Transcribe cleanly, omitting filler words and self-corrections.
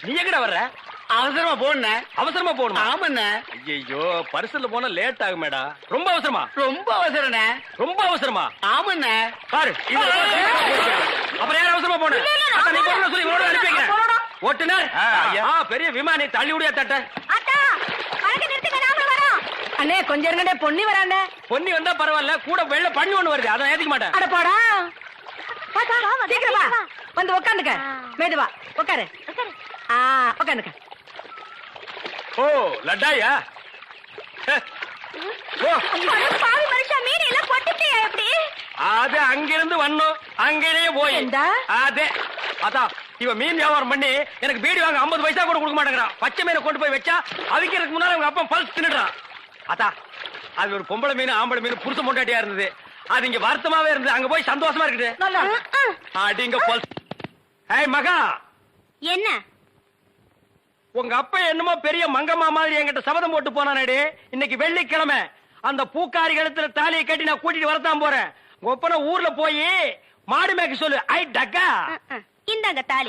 நீ எங்கடா வர்ற? அவசரமா போன. அவசரமா போகணுமா? ஆமண்ண. ஐயோ பரிசுல போனா லேட் ஆகுமேடா. ரொம்ப அவசரமா? ரொம்ப அவசரண்ண. ரொம்ப அவசரமா? ஆமண்ண. பாரு அப்புறம் யார் அவசரமா போன? நீ போன சொல்லி இவரோட அனுப்பி வைக்கிறேன். ஓட்டுனர் பெரிய விமானி தள்ளி விடியா தட்ட. அண்ணே கொஞ்சம் இருங்கடே, பொன்னி வராண்டே. பொன்னி வந்தா பரவாயில்ல, கூட வெள்ள பண்ணி ஒண்ணு வருது, அதான் ஏத்திக்க மாட்டேன். அட போடா, சீக்கிரம் வா, வந்து உட்காந்துக்க. மேதுவா உட்காரு. உட்காந்துக்க. ஓ லட்டாயா? அது அங்கிருந்து வந்தோம், அங்கேயே போய் அதே அதான் இவ மீன் வியாபாரம் பண்ணி எனக்கு பீடி வாங்க 50 பைசா கூட கொடுக்க மாட்டேங்கிறான். பச்சை மீனை கொண்டு போய் வச்சா அவிக்கிறதுக்கு முன்னால அவங்க அப்பா பல்ஸ் தின்னுறான். அதான் அது ஒரு பொம்பளை மீன் ஆம்பளை மீன் புருஷ மொண்டாட்டியா இருந்தது, அது இங்க வருத்தமாவே இருந்தது. அங்க போய் சந்தோஷமா இருக்குது. அடிங்க பல்ஸ். ஏய் மகா, என்ன உங்க அப்பா என்னமோ பெரிய மங்கம்மா மாதிரி என்கிட்ட சபதம் போட்டு போனானே. இன்னைக்கு வெள்ளிக்கிழமை அந்த பூக்காரி கழுத்துல தாலியை கட்டி நான் கூட்டிட்டு வரத்தான் போறேன். ஒப்பன ஊர்ல போய் மாடு மேய்க்க சொல்லு. ஐ டக்கா இந்தாங்க தாலி.